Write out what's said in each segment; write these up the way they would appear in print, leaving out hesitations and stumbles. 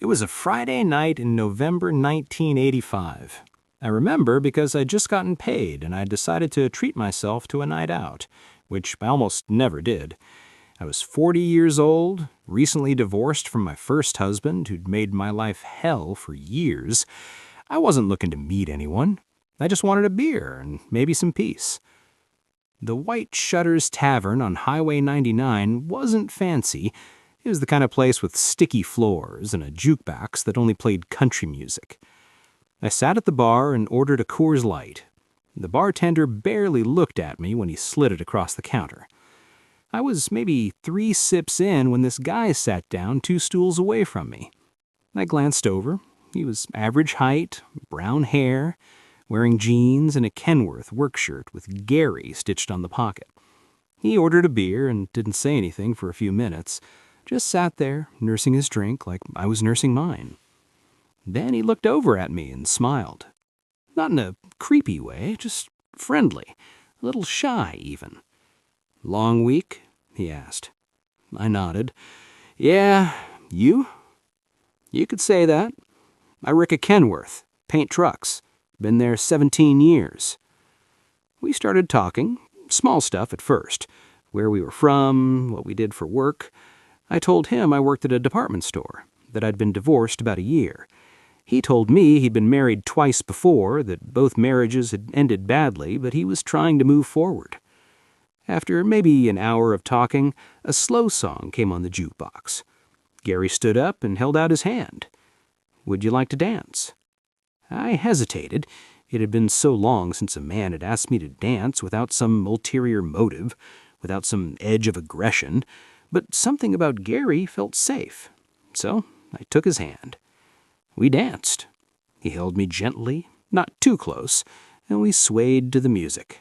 It was a Friday night in November 1985. I remember because I'd just gotten paid and I decided to treat myself to a night out, which I almost never did. I was 40 years old, recently divorced from my first husband who'd made my life hell for years. I wasn't looking to meet anyone. I just wanted a beer and maybe some peace. The White Shutters Tavern on Highway 99 wasn't fancy. It was the kind of place with sticky floors and a jukebox that only played country music. I sat at the bar and ordered a Coors Light. The bartender barely looked at me when he slid it across the counter. I was maybe 3 sips in when this guy sat down 2 stools away from me. I glanced over. He was average height, brown hair, wearing jeans and a Kenworth work shirt with Gary stitched on the pocket. He ordered a beer and didn't say anything for a few minutes. Just sat there, nursing his drink like I was nursing mine. Then he looked over at me and smiled. Not in a creepy way, just friendly, a little shy even. "Long week?" he asked. I nodded. "Yeah, you?" "You could say that. I work at Kenworth, paint trucks. Been there 17 years. We started talking, small stuff at first, where we were from, what we did for work. I told him I worked at a department store, that I'd been divorced about a year. He told me he'd been married twice before, that both marriages had ended badly, but he was trying to move forward. After maybe an hour of talking, a slow song came on the jukebox. Gary stood up and held out his hand. "Would you like to dance?" I hesitated. It had been so long since a man had asked me to dance without some ulterior motive, without some edge of aggression. But something about Gary felt safe, so I took his hand. We danced. He held me gently, not too close, and we swayed to the music.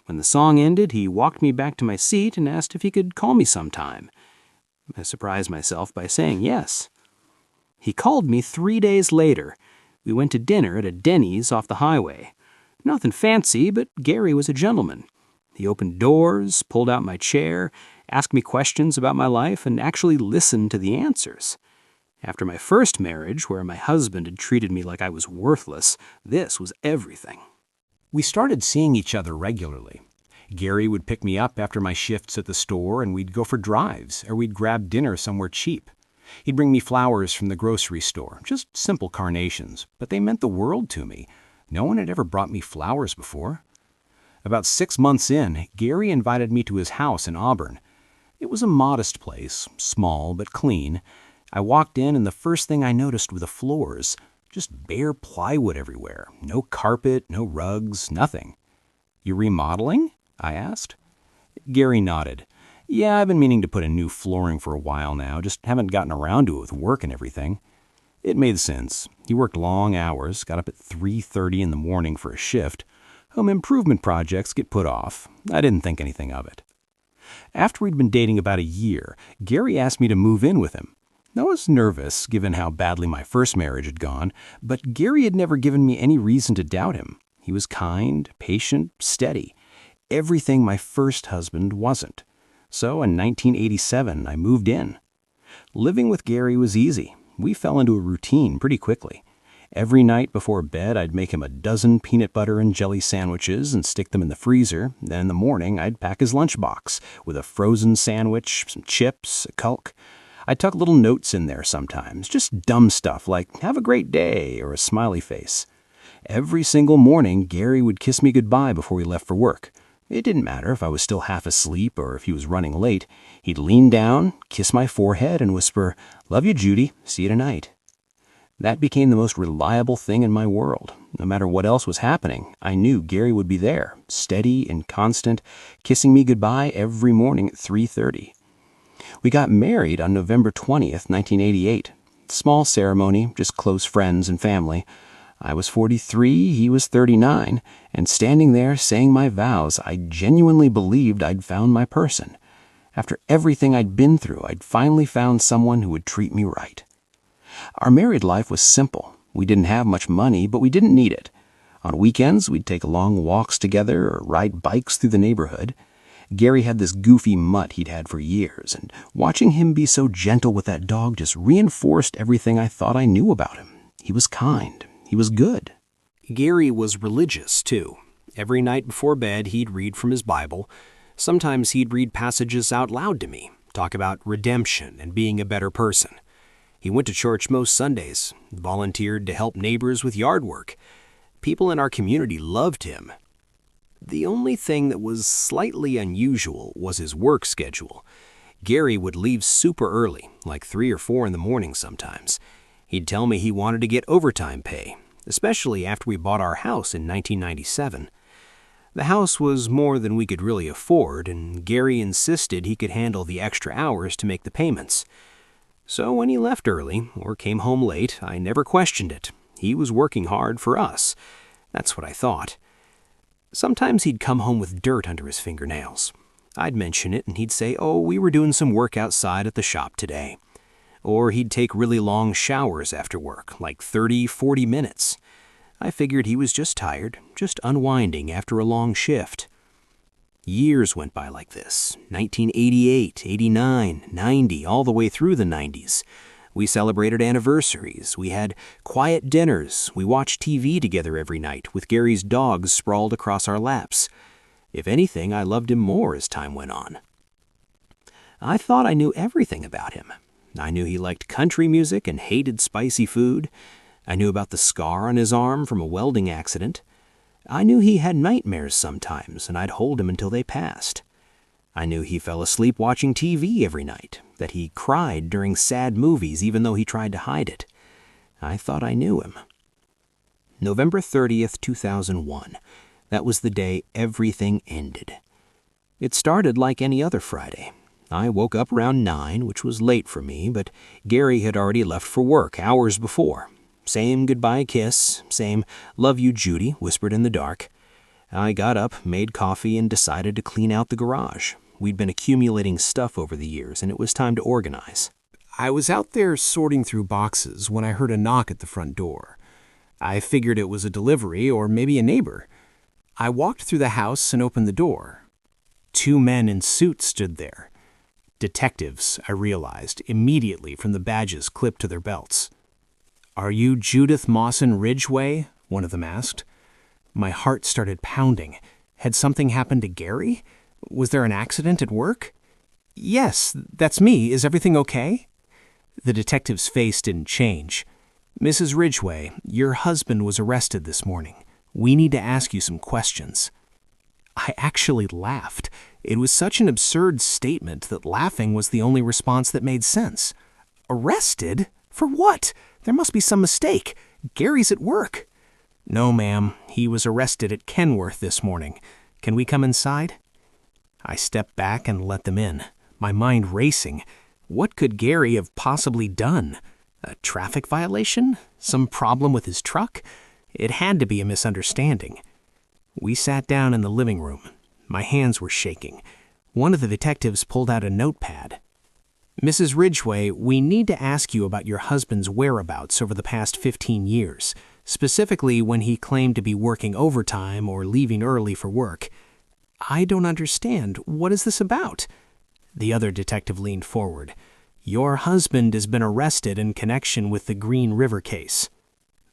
When the song ended, he walked me back to my seat and asked if he could call me sometime. I surprised myself by saying yes. He called me 3 days later. We went to dinner at a Denny's off the highway. Nothing fancy, but Gary was a gentleman. He opened doors, pulled out my chair, asked me questions about my life, and actually listened to the answers. After my first marriage, where my husband had treated me like I was worthless, this was everything. We started seeing each other regularly. Gary would pick me up after my shifts at the store, and we'd go for drives, or we'd grab dinner somewhere cheap. He'd bring me flowers from the grocery store, just simple carnations, but they meant the world to me. No one had ever brought me flowers before. About 6 months in, Gary invited me to his house in Auburn. It was a modest place, small but clean. I walked in and the first thing I noticed were the floors. Just bare plywood everywhere. No carpet, no rugs, nothing. "You remodeling?" I asked. Gary nodded. "Yeah, I've been meaning to put in new flooring for a while now, just haven't gotten around to it with work and everything." It made sense. He worked long hours, got up at 3:30 in the morning for a shift. Home improvement projects get put off. I didn't think anything of it. After we'd been dating about a year, Gary asked me to move in with him. I was nervous, given how badly my first marriage had gone, but Gary had never given me any reason to doubt him. He was kind, patient, steady. Everything my first husband wasn't. So in 1987, I moved in. Living with Gary was easy. We fell into a routine pretty quickly. Every night before bed, I'd make him a dozen peanut butter and jelly sandwiches and stick them in the freezer. Then in the morning, I'd pack his lunchbox with a frozen sandwich, some chips, a Coke. I'd tuck little notes in there sometimes, just dumb stuff like, "Have a great day," or a smiley face. Every single morning, Gary would kiss me goodbye before he left for work. It didn't matter if I was still half asleep or if he was running late. He'd lean down, kiss my forehead, and whisper, "Love you, Judy. See you tonight." That became the most reliable thing in my world. No matter what else was happening, I knew Gary would be there, steady and constant, kissing me goodbye every morning at 3:30. We got married on November 20th, 1988. Small ceremony, just close friends and family. I was 43, he was 39, and standing there saying my vows, I genuinely believed I'd found my person. After everything I'd been through, I'd finally found someone who would treat me right. Our married life was simple. We didn't have much money, but we didn't need it. On weekends, we'd take long walks together or ride bikes through the neighborhood. Gary had this goofy mutt he'd had for years, and watching him be so gentle with that dog just reinforced everything I thought I knew about him. He was kind. He was good. Gary was religious, too. Every night before bed, he'd read from his Bible. Sometimes he'd read passages out loud to me, talk about redemption and being a better person. He went to church most Sundays, volunteered to help neighbors with yard work. People in our community loved him. The only thing that was slightly unusual was his work schedule. Gary would leave super early, like 3 or 4 in the morning sometimes. He'd tell me he wanted to get overtime pay, especially after we bought our house in 1997. The house was more than we could really afford, and Gary insisted he could handle the extra hours to make the payments. So when he left early or came home late, I never questioned it. He was working hard for us. That's what I thought. Sometimes he'd come home with dirt under his fingernails. I'd mention it and he'd say, "Oh, we were doing some work outside at the shop today." Or he'd take really long showers after work, like 30, 40 minutes. I figured he was just tired, just unwinding after a long shift. Years went by like this, 1988, 89, 90, all the way through the 90s. We celebrated anniversaries, we had quiet dinners, we watched TV together every night with Gary's dogs sprawled across our laps. If anything, I loved him more as time went on. I thought I knew everything about him. I knew he liked country music and hated spicy food. I knew about the scar on his arm from a welding accident. I knew he had nightmares sometimes, and I'd hold him until they passed. I knew he fell asleep watching TV every night, that he cried during sad movies even though he tried to hide it. I thought I knew him. November 30th, 2001. That was the day everything ended. It started like any other Friday. I woke up around 9, which was late for me, but Gary had already left for work hours before. Same goodbye kiss, same "love you, Judy," whispered in the dark. I got up, made coffee, and decided to clean out the garage. We'd been accumulating stuff over the years, and it was time to organize. I was out there sorting through boxes when I heard a knock at the front door. I figured it was a delivery or maybe a neighbor. I walked through the house and opened the door. 2 men in suits stood there. Detectives, I realized, immediately from the badges clipped to their belts. "Are you Judith Mawson Ridgway?" one of them asked. My heart started pounding. Had something happened to Gary? Was there an accident at work? "Yes, that's me. Is everything okay?" The detective's face didn't change. "Mrs. Ridgway, your husband was arrested this morning. We need to ask you some questions." I actually laughed. It was such an absurd statement that laughing was the only response that made sense. "Arrested? For what? There must be some mistake. Gary's at work." "No, ma'am. He was arrested at Kenworth this morning. Can we come inside?" I stepped back and let them in, my mind racing. What could Gary have possibly done? A traffic violation? Some problem with his truck? It had to be a misunderstanding. We sat down in the living room. My hands were shaking. One of the detectives pulled out a notepad. "Mrs. Ridgway, we need to ask you about your husband's whereabouts over the past 15 years, specifically when he claimed to be working overtime or leaving early for work." "I don't understand. What is this about?" The other detective leaned forward. "Your husband has been arrested in connection with the Green River case."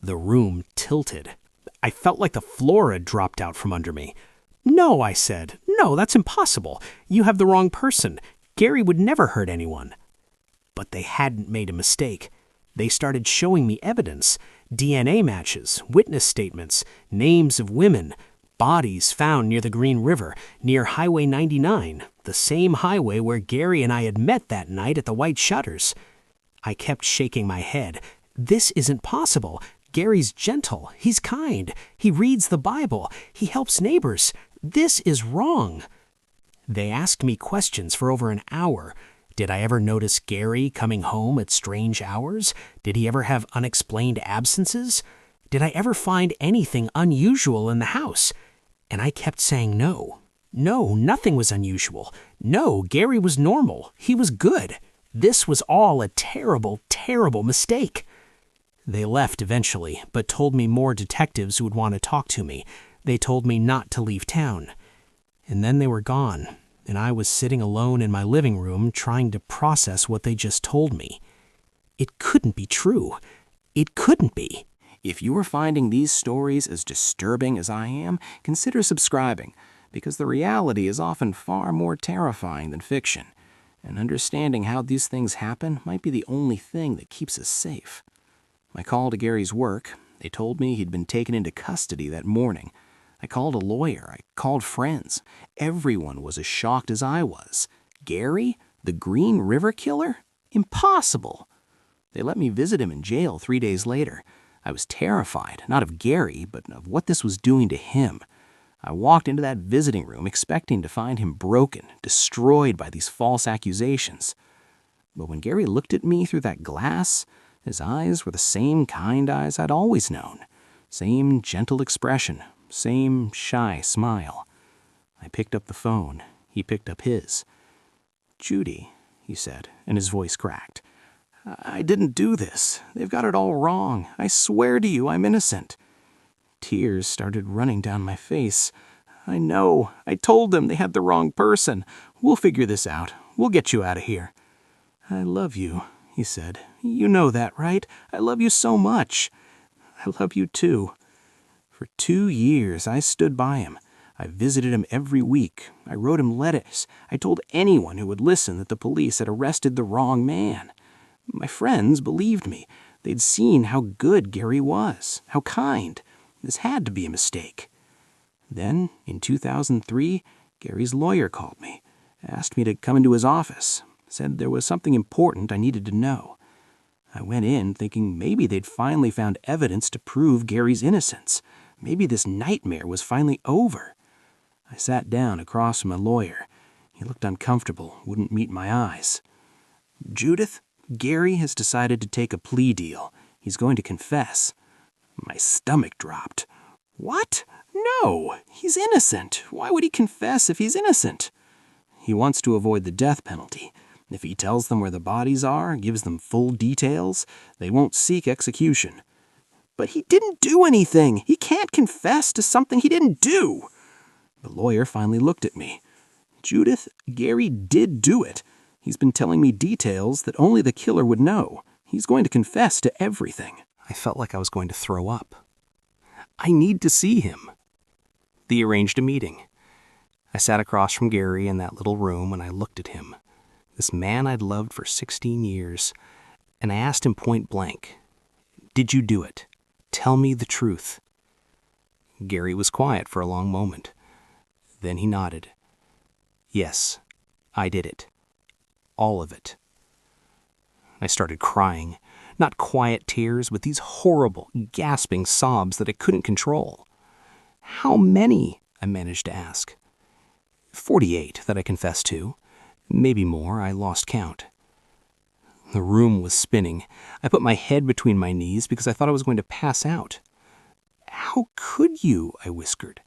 The room tilted. I felt like the floor had dropped out from under me. "No," I said. "No, that's impossible. You have the wrong person. Gary would never hurt anyone." But they hadn't made a mistake. They started showing me evidence, DNA matches, witness statements, names of women, bodies found near the Green River, near Highway 99, the same highway where Gary and I had met that night at the White Shutters. I kept shaking my head. This isn't possible. Gary's gentle. He's kind. He reads the Bible. He helps neighbors. This is wrong. They asked me questions for over an hour. Did I ever notice Gary coming home at strange hours? Did he ever have unexplained absences? Did I ever find anything unusual in the house? And I kept saying no. No, nothing was unusual. No, Gary was normal. He was good. This was all a terrible, terrible mistake. They left eventually, but told me more detectives would want to talk to me. They told me not to leave town. And then they were gone. and I was sitting alone in my living room trying to process what they just told me. It couldn't be true. It couldn't be. If you are finding these stories as disturbing as I am, consider subscribing, because the reality is often far more terrifying than fiction, and understanding how these things happen might be the only thing that keeps us safe. I called to Gary's work. They told me he'd been taken into custody that morning. I called a lawyer. I called friends. Everyone was as shocked as I was. Gary? The Green River Killer? Impossible! They let me visit him in jail 3 days later. I was terrified, not of Gary, but of what this was doing to him. I walked into that visiting room expecting to find him broken, destroyed by these false accusations. But when Gary looked at me through that glass, his eyes were the same kind eyes I'd always known. Same gentle expression, same shy smile. I picked up the phone. He picked up his. "Judy," he said, and his voice cracked. "I didn't do this. They've got it all wrong. I swear to you I'm innocent." Tears started running down my face. "I know. I told them they had the wrong person. We'll figure this out. We'll get you out of here." "I love you," he said. "You know that, right? I love you so much." "I love you too." For 2 years I stood by him. I visited him every week. I wrote him letters. I told anyone who would listen that the police had arrested the wrong man. My friends believed me. They'd seen how good Gary was, how kind. This had to be a mistake. Then, in 2003, Gary's lawyer called me, asked me to come into his office, said there was something important I needed to know. I went in thinking maybe they'd finally found evidence to prove Gary's innocence. Maybe this nightmare was finally over. I sat down across from my lawyer. He looked uncomfortable, wouldn't meet my eyes. "Judith, Gary has decided to take a plea deal. He's going to confess." My stomach dropped. "What? No, he's innocent. Why would he confess if he's innocent?" "He wants to avoid the death penalty. If he tells them where the bodies are, gives them full details, they won't seek execution." "But he didn't do anything. He can't confess to something he didn't do." The lawyer finally looked at me. "Judith, Gary did do it. He's been telling me details that only the killer would know. He's going to confess to everything." I felt like I was going to throw up. "I need to see him." They arranged a meeting. I sat across from Gary in that little room and I looked at him, this man I'd loved for 16 years, and I asked him point blank, "Did you do it? Tell me the truth." Gary was quiet for a long moment. Then he nodded. "Yes, I did it. All of it." I started crying, not quiet tears, but these horrible, gasping sobs that I couldn't control. "How many?" I managed to ask. 48 that I confessed to. Maybe more, I lost count. The room was spinning. I put my head between my knees because I thought I was going to pass out. "How could you?" I whispered.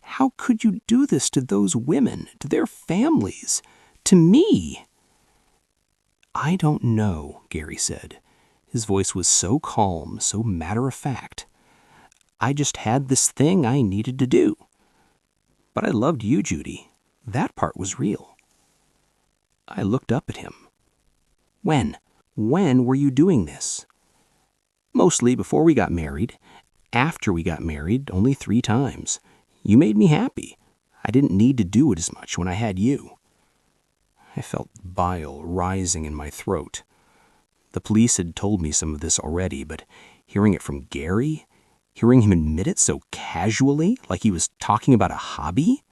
"How could you do this to those women, to their families, to me?" "I don't know," Gary said. His voice was so calm, so matter-of-fact. "I just had this thing I needed to do. But I loved you, Judy. That part was real." I looked up at him. "When? When were you doing this?" "Mostly before we got married. After we got married, only 3 times. You made me happy. I didn't need to do it as much when I had you." I felt bile rising in my throat. The police had told me some of this already, but hearing it from Gary, hearing him admit it so casually, like he was talking about a hobby.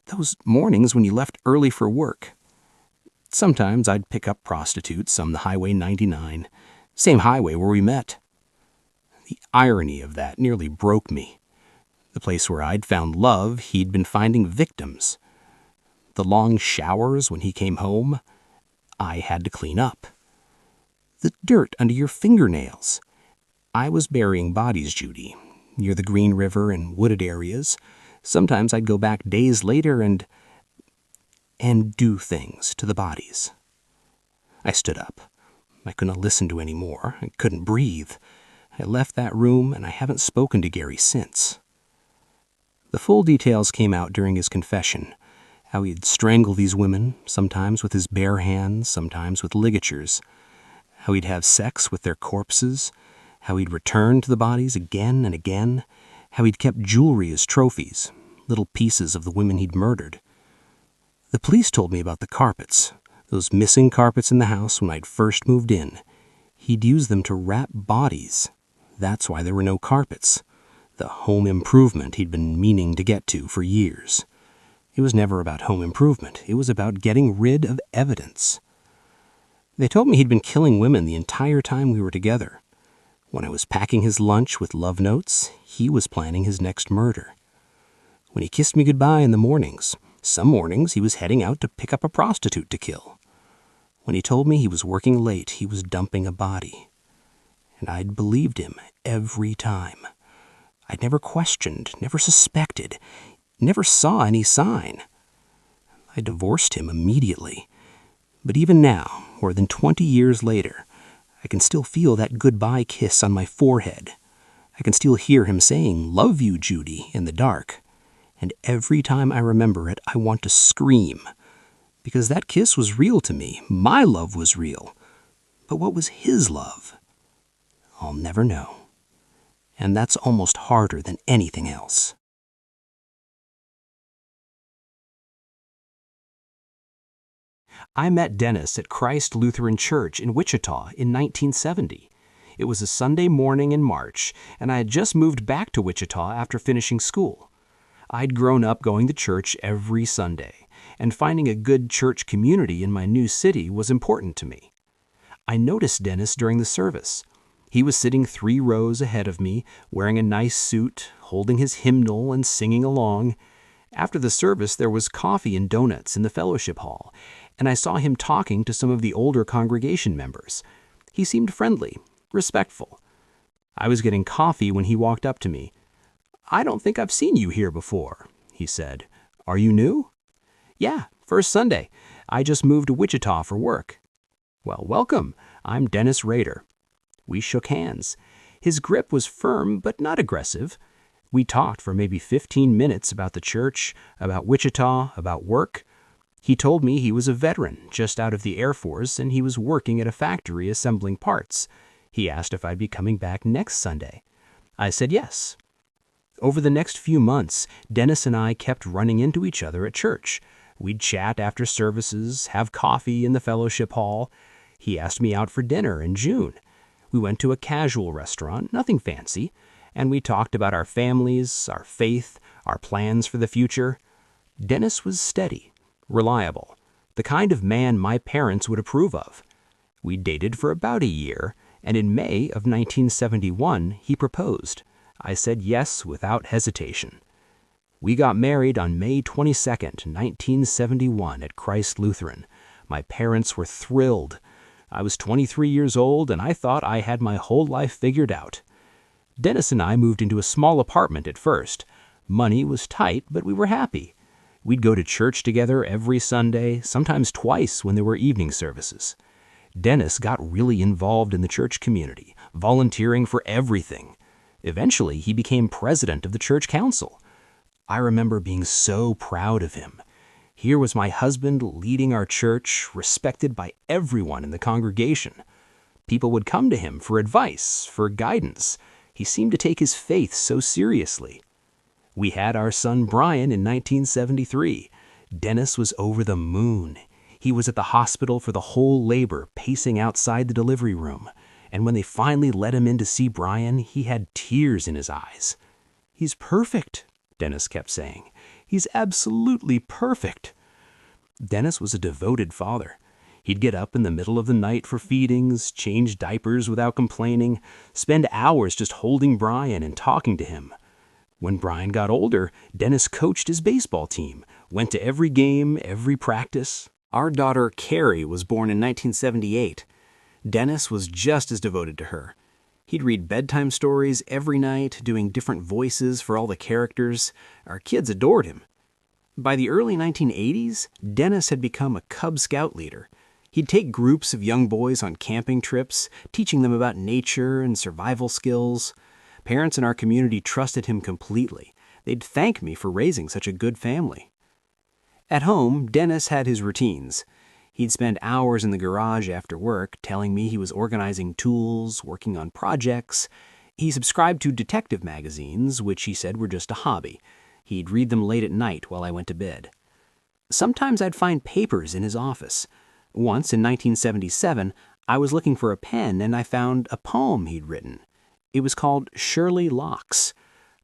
Those mornings when you left early for work. Sometimes I'd pick up prostitutes on the Highway 99, same highway where we met. The irony of that nearly broke me. The place where I'd found love, he'd been finding victims. The long showers when he came home, I had to clean up. The dirt under your fingernails. I was burying bodies, Judy, near the Green River and wooded areas. Sometimes I'd go back days later and do things to the bodies. I stood up. I couldn't listen to any more. I couldn't breathe. I left that room, and I haven't spoken to Gary since. The full details came out during his confession, How he'd strangle these women, sometimes with his bare hands, sometimes with ligatures. How he'd have sex with their corpses. How he'd return to the bodies again and again. How he'd kept jewelry as trophies, little pieces of the women he'd murdered. The police told me about the carpets, those missing carpets in the house when I'd first moved in. He'd use them to wrap bodies. That's why there were no carpets. The home improvement he'd been meaning to get to for years. It was never about home improvement. It was about getting rid of evidence. They told me he'd been killing women the entire time we were together. When I was packing his lunch with love notes, he was planning his next murder. When he kissed me goodbye in the mornings, some mornings he was heading out to pick up a prostitute to kill. When he told me he was working late, he was dumping a body. And I'd believed him every time. I'd never questioned, never suspected, never saw any sign. I divorced him immediately. But even now, more than 20 years later, I can still feel that goodbye kiss on my forehead. I can still hear him saying, "Love you, Judy," in the dark. And every time I remember it, I want to scream. Because that kiss was real to me. My love was real. But what was his love? I'll never know. And that's almost harder than anything else. I met Dennis at Christ Lutheran Church in Wichita in 1970. It was a Sunday morning in March, and I had just moved back to Wichita after finishing school. I'd grown up going to church every Sunday, and finding a good church community in my new city was important to me. I noticed Dennis during the service. He was sitting 3 rows ahead of me, wearing a nice suit, holding his hymnal and singing along. After the service, there was coffee and donuts in the fellowship hall, and I saw him talking to some of the older congregation members. He seemed friendly, respectful. I was getting coffee when he walked up to me. "I don't think I've seen you here before," he said. "Are you new?" "Yeah, first Sunday. I just moved to Wichita for work." "Well, welcome. I'm Dennis Rader." We shook hands. His grip was firm but not aggressive. We talked for maybe 15 minutes about the church, about Wichita, about work. He told me he was a veteran, just out of the Air Force, and he was working at a factory assembling parts. He asked if I'd be coming back next Sunday. I said yes. Over the next few months, Dennis and I kept running into each other at church. We'd chat after services, have coffee in the fellowship hall. He asked me out for dinner in June. We went to a casual restaurant, nothing fancy, and we talked about our families, our faith, our plans for the future. Dennis was steady, reliable, the kind of man my parents would approve of. We dated for about a year, and in May of 1971, he proposed. I said yes without hesitation. We got married on May 22nd, 1971 at Christ Lutheran. My parents were thrilled. I was 23 years old, and I thought I had my whole life figured out. Dennis and I moved into a small apartment at first. Money was tight, but we were happy. We'd go to church together every Sunday, sometimes twice when there were evening services. Dennis got really involved in the church community, volunteering for everything. Eventually, he became president of the church council. I remember being so proud of him. Here was my husband leading our church, respected by everyone in the congregation. People would come to him for advice, for guidance. He seemed to take his faith so seriously. We had our son Brian in 1973. Dennis was over the moon. He was at the hospital for the whole labor, pacing outside the delivery room. And when they finally let him in to see Brian, he had tears in his eyes. "He's perfect," Dennis kept saying. "He's absolutely perfect." Dennis was a devoted father. He'd get up in the middle of the night for feedings, change diapers without complaining, spend hours just holding Brian and talking to him. When Brian got older, Dennis coached his baseball team, went to every game, every practice. Our daughter, Carrie, was born in 1978. Dennis was just as devoted to her. He'd read bedtime stories every night, doing different voices for all the characters. Our kids adored him. By the early 1980s, Dennis had become a Cub Scout leader. He'd take groups of young boys on camping trips, teaching them about nature and survival skills. Parents in our community trusted him completely. They'd thank me for raising such a good family. At home, Dennis had his routines. He'd spend hours in the garage after work telling me he was organizing tools, working on projects. He subscribed to detective magazines, which he said were just a hobby. He'd read them late at night while I went to bed. Sometimes I'd find papers in his office. Once, in 1977, I was looking for a pen and I found a poem he'd written. It was called Shirley Locks.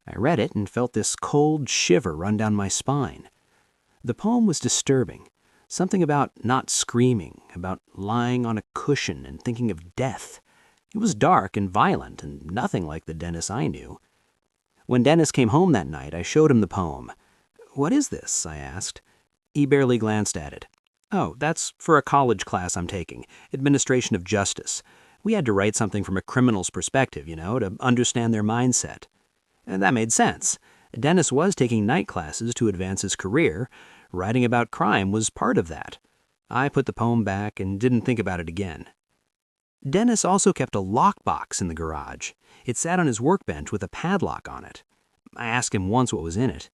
I read it and felt this cold shiver run down my spine. The poem was disturbing. Something about not screaming, about lying on a cushion and thinking of death. It was dark and violent and nothing like the Dennis I knew. When Dennis came home that night, I showed him the poem. "What is this?" I asked. He barely glanced at it. "Oh, that's for a college class I'm taking, Administration of Justice. We had to write something from a criminal's perspective, to understand their mindset." And that made sense. Dennis was taking night classes to advance his career. Writing about crime was part of that. I put the poem back and didn't think about it again. Dennis also kept a lockbox in the garage. It sat on his workbench with a padlock on it. I asked him once what was in it.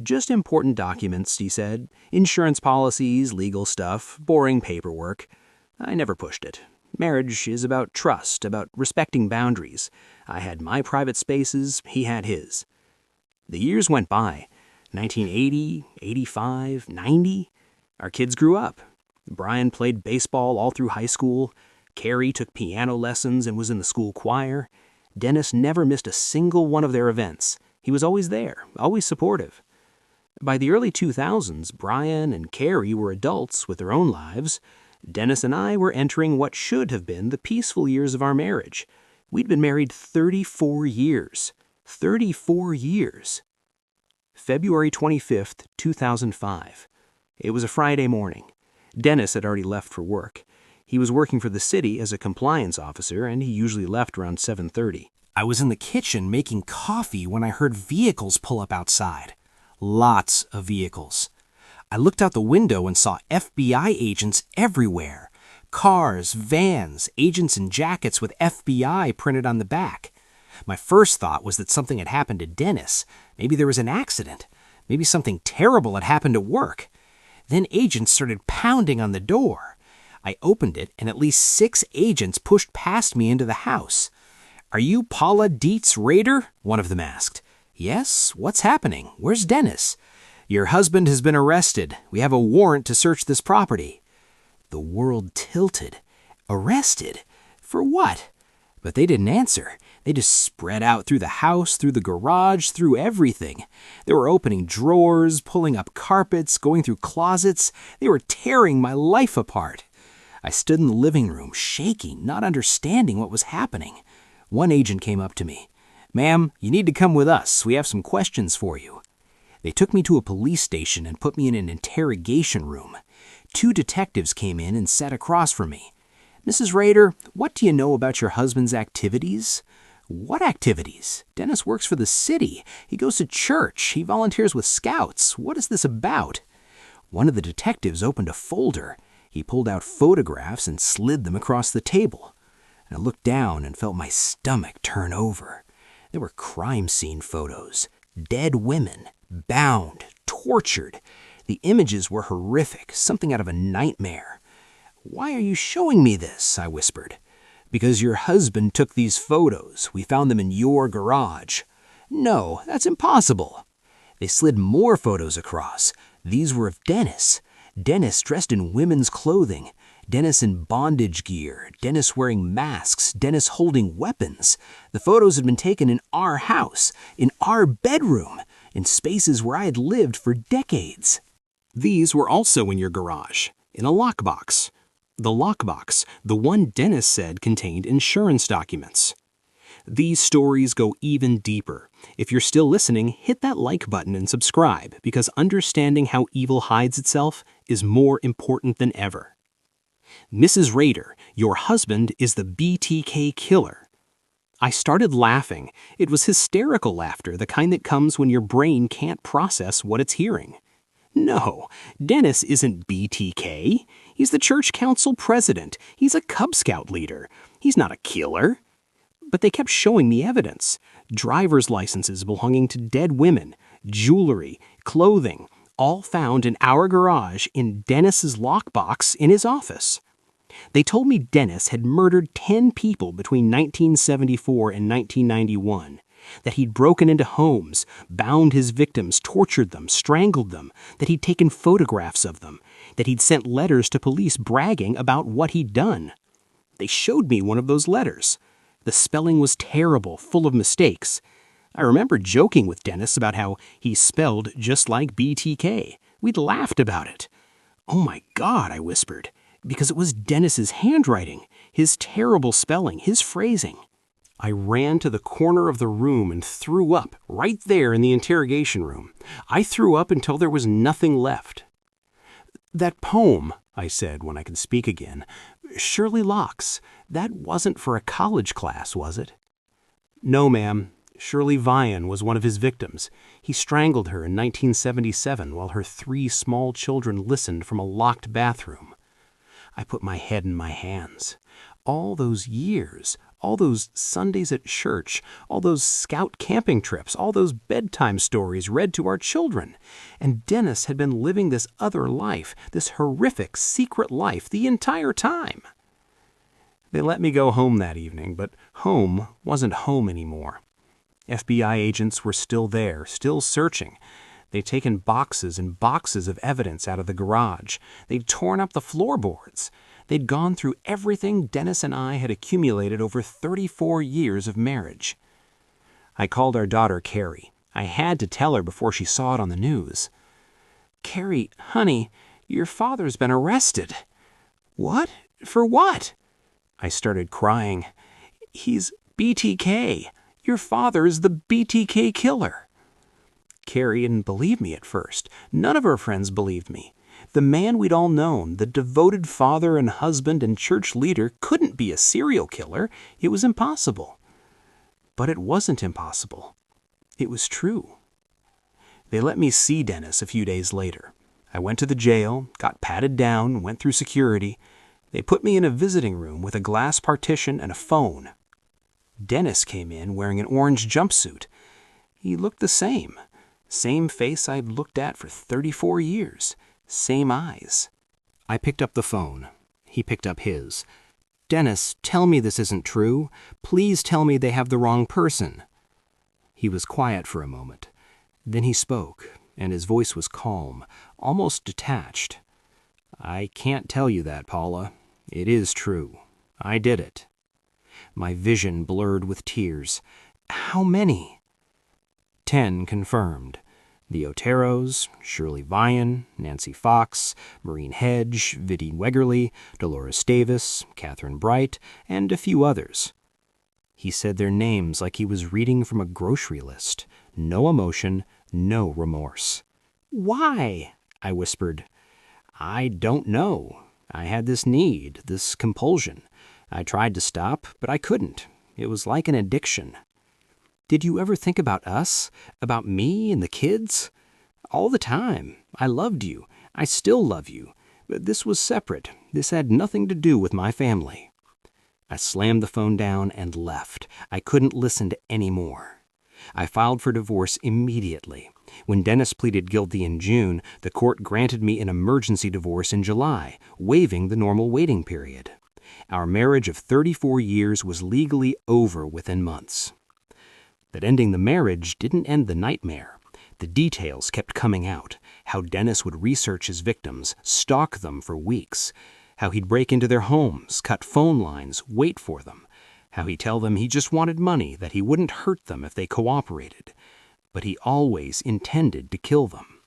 "Just important documents," he said. "Insurance policies, legal stuff, boring paperwork." I never pushed it. Marriage is about trust, about respecting boundaries. I had my private spaces, he had his. The years went by. 1980, 85, 90. Our kids grew up. Brian played baseball all through high school. Carrie took piano lessons and was in the school choir. Dennis never missed a single one of their events. He was always there, always supportive. By the early 2000s, Brian and Carrie were adults with their own lives. Dennis and I were entering what should have been the peaceful years of our marriage. We'd been married 34 years. 34 years. February 25th, 2005. It was a Friday morning. Dennis had already left for work. He was working for the city as a compliance officer, and he usually left around 7:30. I was in the kitchen making coffee when I heard vehicles pull up outside. Lots of vehicles. I looked out the window and saw FBI agents everywhere. Cars, vans, agents in jackets with FBI printed on the back. My first thought was that something had happened to Dennis. Maybe there was an accident. Maybe something terrible had happened at work. Then agents started pounding on the door. I opened it, and at least 6 agents pushed past me into the house. "Are you Paula Dietz Rader?" one of them asked. "Yes, what's happening? Where's Dennis?" "Your husband has been arrested. We have a warrant to search this property." The world tilted. Arrested? For what? But they didn't answer. They just spread out through the house, through the garage, through everything. They were opening drawers, pulling up carpets, going through closets. They were tearing my life apart. I stood in the living room, shaking, not understanding what was happening. One agent came up to me. "Ma'am, you need to come with us. We have some questions for you." They took me to a police station and put me in an interrogation room. 2 detectives came in and sat across from me. "Mrs. Rader, what do you know about your husband's activities?" "What activities? Dennis works for the city. He goes to church. He volunteers with scouts. What is this about?" One of the detectives opened a folder. He pulled out photographs and slid them across the table. I looked down and felt my stomach turn over. There were crime scene photos. Dead women, bound, tortured. The images were horrific, something out of a nightmare. "Why are you showing me this?" I whispered. "Because your husband took these photos. We found them in your garage." "No, that's impossible." They slid more photos across. These were of Dennis. Dennis dressed in women's clothing. Dennis in bondage gear. Dennis wearing masks. Dennis holding weapons. The photos had been taken in our house, in our bedroom, in spaces where I had lived for decades. These were also in your garage, in a lockbox. The lockbox, the one Dennis said contained insurance documents. These stories go even deeper. If you're still listening, hit that like button and subscribe, because understanding how evil hides itself is more important than ever. Mrs. Rader, your husband is the BTK killer. I started laughing. It was hysterical laughter, the kind that comes when your brain can't process what it's hearing. No, Dennis isn't BTK. He's the church council president. He's a Cub Scout leader. He's not a killer. But they kept showing me evidence. Driver's licenses belonging to dead women, jewelry, clothing, all found in our garage in Dennis's lockbox in his office. They told me Dennis had murdered 10 people between 1974 and 1991, that he'd broken into homes, bound his victims, tortured them, strangled them, that he'd taken photographs of them, that he'd sent letters to police bragging about what he'd done. They showed me one of those letters. The spelling was terrible, full of mistakes. I remember joking with Dennis about how he spelled just like BTK. We'd laughed about it. "Oh my God," I whispered, because it was Dennis's handwriting, his terrible spelling, his phrasing. I ran to the corner of the room and threw up, right there in the interrogation room. I threw up until there was nothing left. "That poem," I said when I could speak again, "Shirley Locks, that wasn't for a college class, was it?" "No, ma'am. Shirley Vian was one of his victims. He strangled her in 1977 while her 3 small children listened from a locked bathroom." I put my head in my hands. All those years, all those Sundays at church, all those scout camping trips, all those bedtime stories read to our children. And Dennis had been living this other life, this horrific, secret life, the entire time. They let me go home that evening, but home wasn't home anymore. FBI agents were still there, still searching. They'd taken boxes and boxes of evidence out of the garage. They'd torn up the floorboards. They'd gone through everything Dennis and I had accumulated over 34 years of marriage. I called our daughter Carrie. I had to tell her before she saw it on the news. "Carrie, honey, your father's been arrested." "What? For what?" I started crying. "He's BTK. Your father is the BTK killer." Carrie didn't believe me at first. None of her friends believed me. The man we'd all known, the devoted father and husband and church leader, couldn't be a serial killer. It was impossible. But it wasn't impossible. It was true. They let me see Dennis a few days later. I went to the jail, got patted down, went through security. They put me in a visiting room with a glass partition and a phone. Dennis came in wearing an orange jumpsuit. He looked the same. Same face I'd looked at for 34 years. Same eyes. I picked up the phone. He picked up his. "Dennis, tell me this isn't true. Please tell me they have the wrong person." He was quiet for a moment. Then he spoke, and his voice was calm, almost detached. "I can't tell you that, Paula. It is true. I did it." My vision blurred with tears. "How many?" 10 confirmed. The Oteros, Shirley Vian, Nancy Fox, Maureen Hedge, Viddy Wegerly, Dolores Davis, Catherine Bright, and a few others. He said their names like he was reading from a grocery list. No emotion, no remorse. "Why?" I whispered. "I don't know. I had this need, this compulsion. I tried to stop, but I couldn't. It was like an addiction." "Did you ever think about us? About me and the kids?" "All the time. I loved you. I still love you. But this was separate. This had nothing to do with my family." I slammed the phone down and left. I couldn't listen to any more. I filed for divorce immediately. When Dennis pleaded guilty in June, the court granted me an emergency divorce in July, waiving the normal waiting period. Our marriage of 34 years was legally over within months. But ending the marriage didn't end the nightmare. The details kept coming out. How Dennis would research his victims, stalk them for weeks. How he'd break into their homes, cut phone lines, wait for them. How he'd tell them he just wanted money, that he wouldn't hurt them if they cooperated. But he always intended to kill them.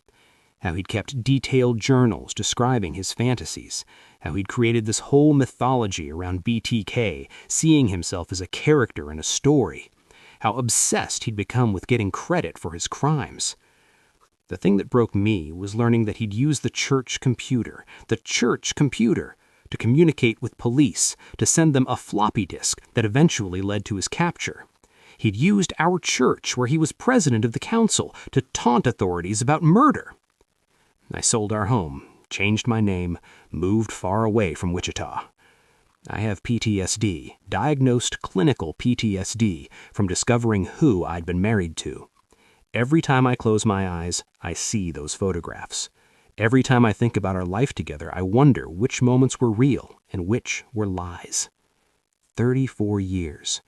How he'd kept detailed journals describing his fantasies. How he'd created this whole mythology around BTK, seeing himself as a character in a story. How obsessed he'd become with getting credit for his crimes. The thing that broke me was learning that he'd used the church computer, to communicate with police, to send them a floppy disk that eventually led to his capture. He'd used our church, where he was president of the council, to taunt authorities about murder. I sold our home, changed my name, moved far away from Wichita. I have PTSD, diagnosed clinical PTSD, from discovering who I'd been married to. Every time I close my eyes, I see those photographs. Every time I think about our life together, I wonder which moments were real and which were lies. 34 years,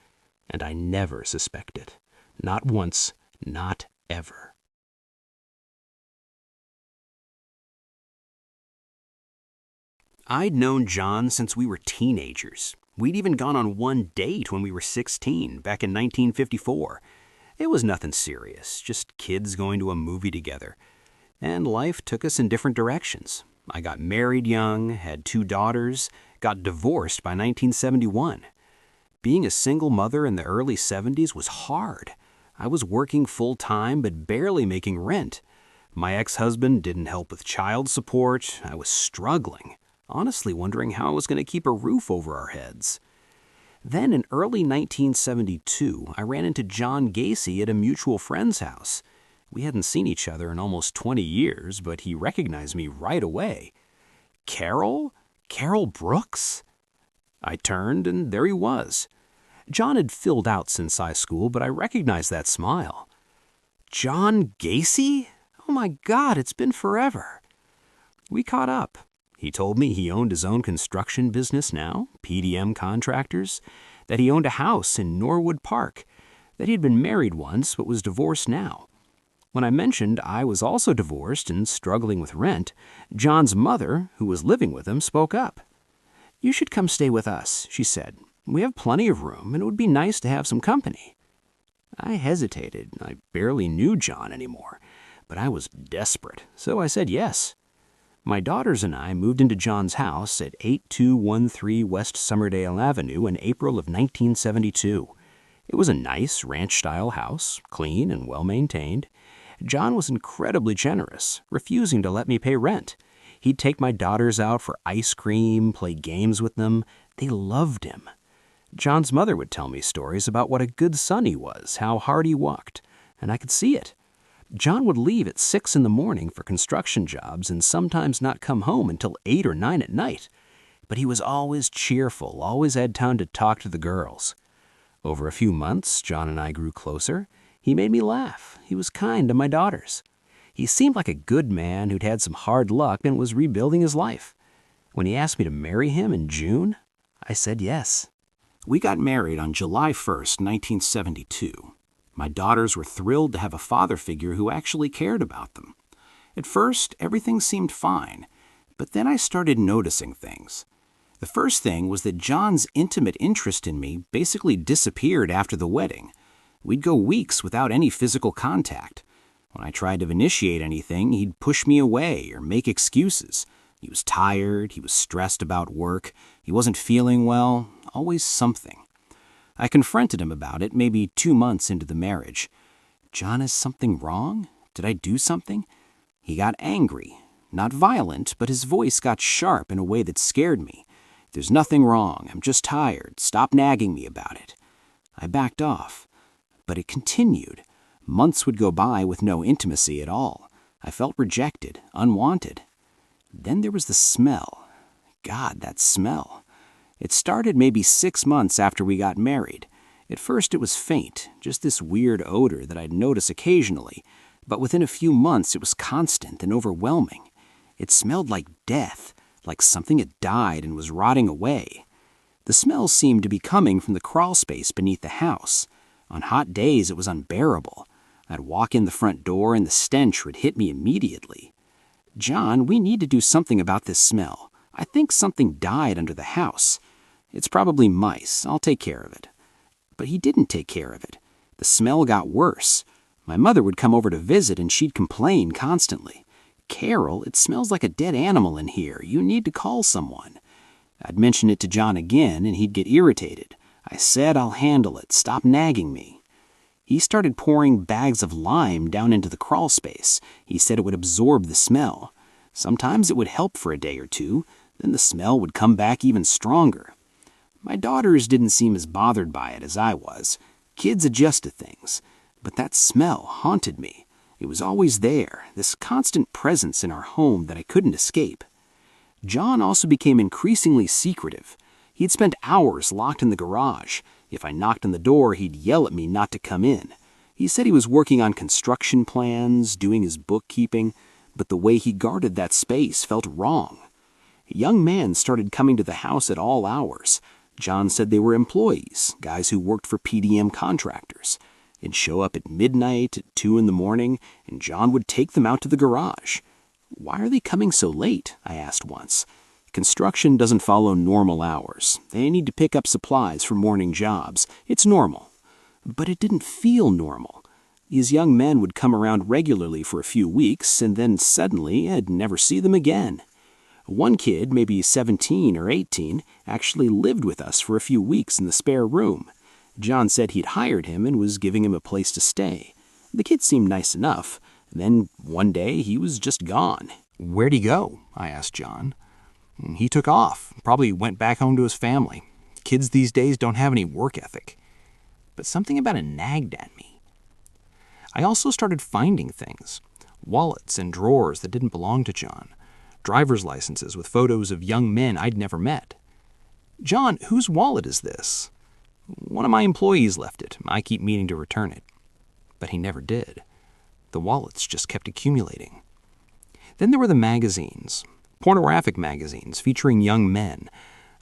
and I never suspected. Not once, not ever. I'd known John since we were teenagers. We'd even gone on one date when we were 16, back in 1954. It was nothing serious, just kids going to a movie together. And life took us in different directions. I got married young, had 2 daughters, got divorced by 1971. Being a single mother in the early 70s was hard. I was working full-time but barely making rent. My ex-husband didn't help with child support. I was struggling, honestly wondering how I was going to keep a roof over our heads. Then in early 1972, I ran into John Gacy at a mutual friend's house. We hadn't seen each other in almost 20 years, but he recognized me right away. Carol? Carol Brooks? I turned, and there he was. John had filled out since high school, but I recognized that smile. John Gacy? Oh my God, it's been forever. We caught up. He told me he owned his own construction business now, PDM Contractors, that he owned a house in Norwood Park, that he'd been married once but was divorced now. When I mentioned I was also divorced and struggling with rent, John's mother, who was living with him, spoke up. "You should come stay with us," she said. "We have plenty of room, and it would be nice to have some company." I hesitated. I barely knew John anymore, but I was desperate, so I said yes. My daughters and I moved into John's house at 8213 West Summerdale Avenue in April of 1972. It was a nice ranch-style house, clean and well-maintained. John was incredibly generous, refusing to let me pay rent. He'd take my daughters out for ice cream, play games with them. They loved him. John's mother would tell me stories about what a good son he was, how hard he worked, and I could see it. John would leave at 6 in the morning for construction jobs and sometimes not come home until 8 or 9 at night. But he was always cheerful, always had time to talk to the girls. Over a few months, John and I grew closer. He made me laugh. He was kind to my daughters. He seemed like a good man who'd had some hard luck and was rebuilding his life. When he asked me to marry him in June, I said yes. We got married on July 1st, 1972. My daughters were thrilled to have a father figure who actually cared about them. At first, everything seemed fine, but then I started noticing things. The first thing was that John's intimate interest in me basically disappeared after the wedding. We'd go weeks without any physical contact. When I tried to initiate anything, he'd push me away or make excuses. He was tired, he was stressed about work, he wasn't feeling well, always something. I confronted him about it maybe 2 months into the marriage. "John, is something wrong? Did I do something?" He got angry. Not violent, but his voice got sharp in a way that scared me. "There's nothing wrong. I'm just tired. Stop nagging me about it." I backed off. But it continued. Months would go by with no intimacy at all. I felt rejected, unwanted. Then there was the smell. God, that smell. It started maybe 6 months after we got married. At first it was faint, just this weird odor that I'd notice occasionally, but within a few months it was constant and overwhelming. It smelled like death, like something had died and was rotting away. The smell seemed to be coming from the crawl space beneath the house. On hot days it was unbearable. I'd walk in the front door and the stench would hit me immediately. "John, we need to do something about this smell. I think something died under the house. It's probably mice. I'll take care of it." But he didn't take care of it. The smell got worse. My mother would come over to visit and she'd complain constantly. "Carol, it smells like a dead animal in here. You need to call someone." I'd mention it to John again and he'd get irritated. I said, "I'll handle it. Stop nagging me." He started pouring bags of lime down into the crawl space. He said it would absorb the smell. Sometimes it would help for a day or two, then the smell would come back even stronger. My daughters didn't seem as bothered by it as I was. Kids adjust to things. But that smell haunted me. It was always there, this constant presence in our home that I couldn't escape. John also became increasingly secretive. He'd spend hours locked in the garage. If I knocked on the door, he'd yell at me not to come in. He said he was working on construction plans, doing his bookkeeping, but the way he guarded that space felt wrong. Young men started coming to the house at all hours. John said they were employees, guys who worked for PDM contractors. They'd show up at midnight, at 2 in the morning, and John would take them out to the garage. "Why are they coming so late?" I asked once. "Construction doesn't follow normal hours. They need to pick up supplies for morning jobs. It's normal." But it didn't feel normal. These young men would come around regularly for a few weeks, and then suddenly I'd never see them again. One kid, maybe 17 or 18, actually lived with us for a few weeks in the spare room. John said he'd hired him and was giving him a place to stay. The kid seemed nice enough. Then one day he was just gone. "Where'd he go?" I asked John. "He took off, probably went back home to his family. Kids these days don't have any work ethic." But something about it nagged at me. I also started finding things. Wallets and drawers that didn't belong to John. Driver's licenses with photos of young men I'd never met. "John, whose wallet is this?" "One of my employees left it. I keep meaning to return it." But he never did. The wallets just kept accumulating. Then there were the magazines. Pornographic magazines featuring young men.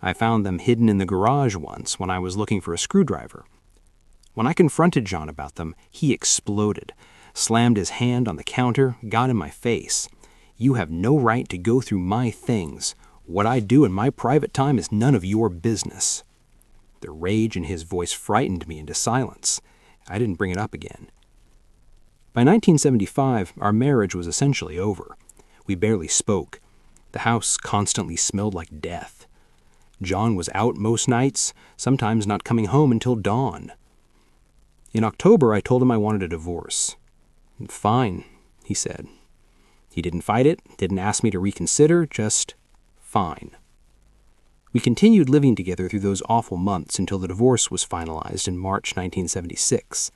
I found them hidden in the garage once when I was looking for a screwdriver. When I confronted John about them, he exploded, slammed his hand on the counter, got in my face. "You have no right to go through my things. What I do in my private time is none of your business." The rage in his voice frightened me into silence. I didn't bring it up again. By 1975, our marriage was essentially over. We barely spoke. The house constantly smelled like death. John was out most nights, sometimes not coming home until dawn. In October, I told him I wanted a divorce. "Fine," he said. He didn't fight it, didn't ask me to reconsider, just fine. We continued living together through those awful months until the divorce was finalized in March 1976.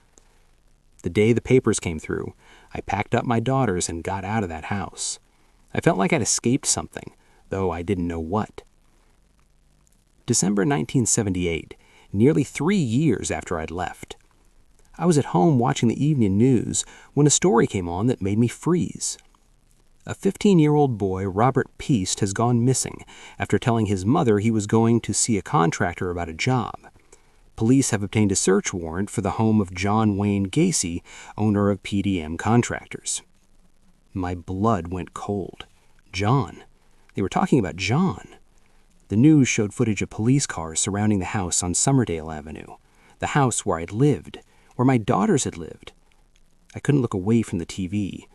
The day the papers came through, I packed up my daughters and got out of that house. I felt like I'd escaped something, though I didn't know what. December 1978, nearly 3 years after I'd left. I was at home watching the evening news when a story came on that made me freeze. A 15-year-old boy, Robert Peast, has gone missing after telling his mother he was going to see a contractor about a job. Police have obtained a search warrant for the home of John Wayne Gacy, owner of PDM Contractors. My blood went cold. John. They were talking about John. The news showed footage of police cars surrounding the house on Summerdale Avenue, the house where I'd lived, where my daughters had lived. I couldn't look away from the TV.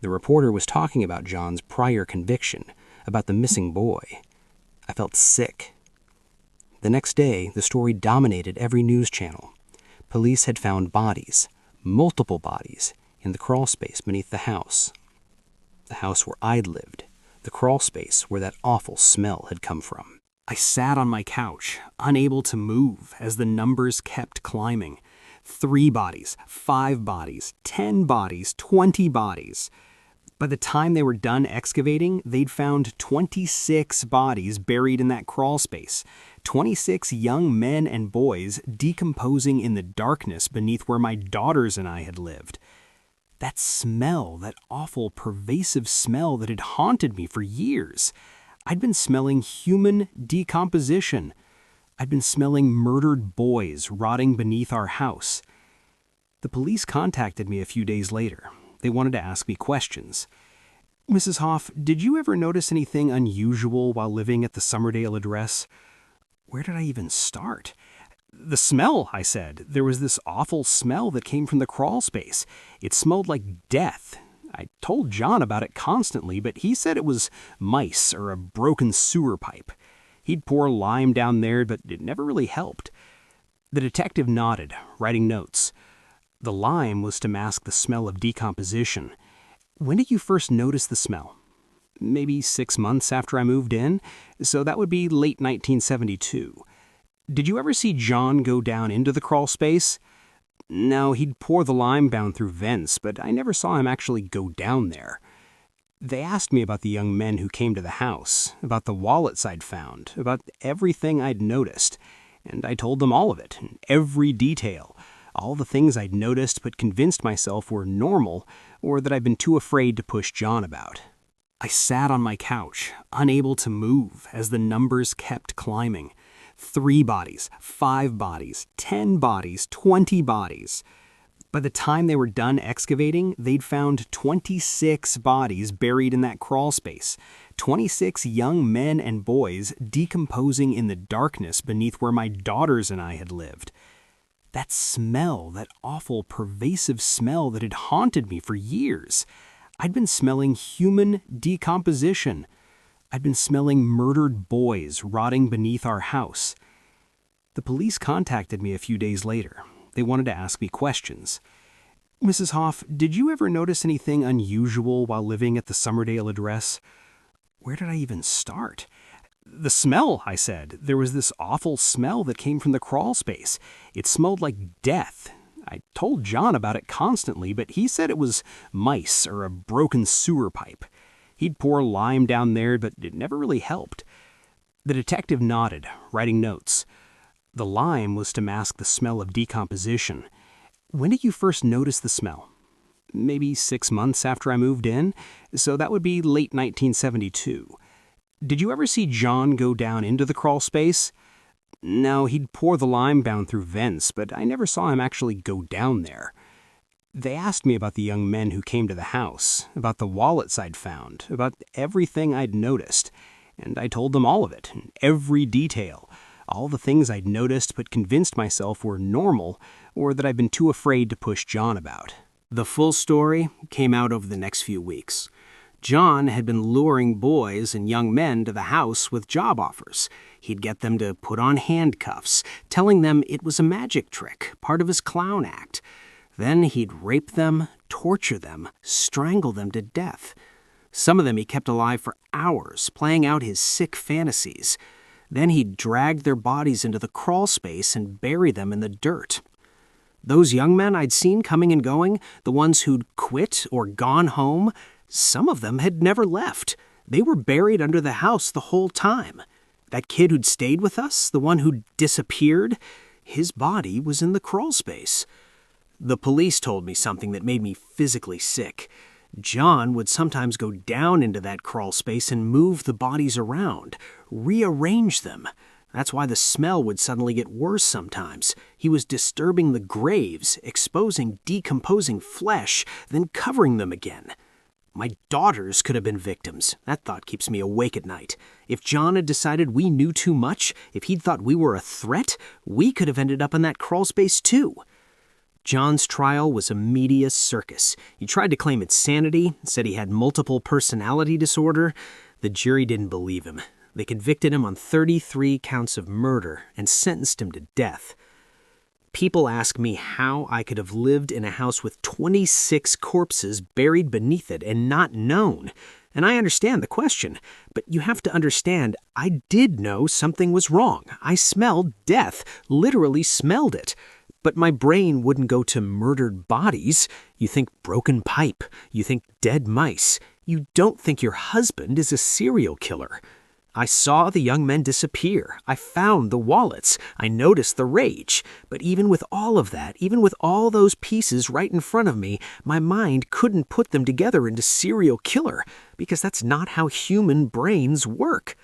The reporter was talking about John's prior conviction, about the missing boy. I felt sick. The next day, the story dominated every news channel. Police had found bodies, multiple bodies, in the crawl space beneath the house. The house where I'd lived, the crawl space where that awful smell had come from. I sat on my couch, unable to move, as the numbers kept climbing. 3 bodies, 5 bodies, 10 bodies, 20 bodies. By the time they were done excavating, they'd found 26 bodies buried in that crawl space. 26 young men and boys decomposing in the darkness beneath where my daughters and I had lived. That smell, that awful, pervasive smell that had haunted me for years. I'd been smelling human decomposition. I'd been smelling murdered boys rotting beneath our house. The police contacted me a few days later. They wanted to ask me questions. "Mrs. Hoff, did you ever notice anything unusual while living at the Summerdale address?" Where did I even start? "The smell," I said. "There was this awful smell that came from the crawl space. It smelled like death. I told John about it constantly, but he said it was mice or a broken sewer pipe. He'd pour lime down there, but it never really helped." The detective nodded, writing notes. The lime was to mask the smell of decomposition. "When did you first notice the smell?" "Maybe 6 months after I moved in, so that would be late 1972. "Did you ever see John go down into the crawl space?" "No, he'd pour the lime down through vents, but I never saw him actually go down there." They asked me about the young men who came to the house, about the wallets I'd found, about everything I'd noticed, and I told them all of it, every detail. all the things I'd noticed but convinced myself were normal or that I'd been too afraid to push John about. I sat on my couch, unable to move as the numbers kept climbing. 3 bodies, 5 bodies, 10 bodies, 20 bodies. By the time they were done excavating, they'd found 26 bodies buried in that crawl space. 26 young men and boys decomposing in the darkness beneath where my daughters and I had lived. That smell, that awful, pervasive smell that had haunted me for years. I'd been smelling human decomposition. I'd been smelling murdered boys rotting beneath our house. The police contacted me a few days later. They wanted to ask me questions. "Mrs. Hoff, did you ever notice anything unusual while living at the Summerdale address?" Where did I even start? "The smell," I said. "There was this awful smell that came from the crawl space. It smelled like death. I told John about it constantly, but he said it was mice or a broken sewer pipe. He'd pour lime down there, but it never really helped." The detective nodded, writing notes. The lime was to mask the smell of decomposition. "When did you first notice the smell?" "Maybe 6 months after I moved in, so that would be late 1972. "Did you ever see John go down into the crawl space?" "No, he'd pour the lime down through vents, but I never saw him actually go down there." They asked me about the young men who came to the house, about the wallets I'd found, about everything I'd noticed, and I told them all of it, every detail, all the things I'd noticed but convinced myself were normal or that I'd been too afraid to push John about. The full story came out over the next few weeks. John had been luring boys and young men to the house with job offers. He'd get them to put on handcuffs, telling them it was a magic trick, part of his clown act. Then he'd rape them, torture them, strangle them to death. Some of them he kept alive for hours, playing out his sick fantasies. Then he'd drag their bodies into the crawl space and bury them in the dirt. Those young men I'd seen coming and going, the ones who'd quit or gone home, some of them had never left. They were buried under the house the whole time. That kid who'd stayed with us, the one who'd disappeared, his body was in the crawl space. The police told me something that made me physically sick. John would sometimes go down into that crawl space and move the bodies around, rearrange them. That's why the smell would suddenly get worse sometimes. He was disturbing the graves, exposing decomposing flesh, then covering them again. My daughters could have been victims. That thought keeps me awake at night. If John had decided we knew too much, if he'd thought we were a threat, we could have ended up in that crawl space too. John's trial was a media circus. He tried to claim insanity, said he had multiple personality disorder. The jury didn't believe him. They convicted him on 33 counts of murder and sentenced him to death. People ask me how I could have lived in a house with 26 corpses buried beneath it and not known. And I understand the question, but you have to understand I did know something was wrong. I smelled death, literally smelled it. But my brain wouldn't go to murdered bodies. You think broken pipe. You think dead mice. You don't think your husband is a serial killer. I saw the young men disappear. I found the wallets. I noticed the rage. But even with all of that, even with all those pieces right in front of me, my mind couldn't put them together into serial killer, because that's not how human brains work.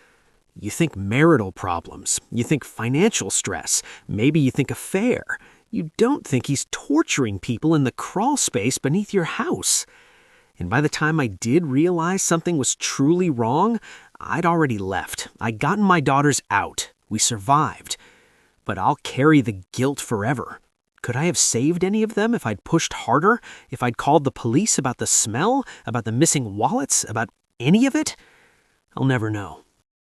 You think marital problems. You think financial stress. Maybe you think affair. You don't think he's torturing people in the crawl space beneath your house. And by the time I did realize something was truly wrong, I'd already left. I'd gotten my daughters out. We survived. But I'll carry the guilt forever. Could I have saved any of them if I'd pushed harder? If I'd called the police about the smell? About the missing wallets? About any of it? I'll never know.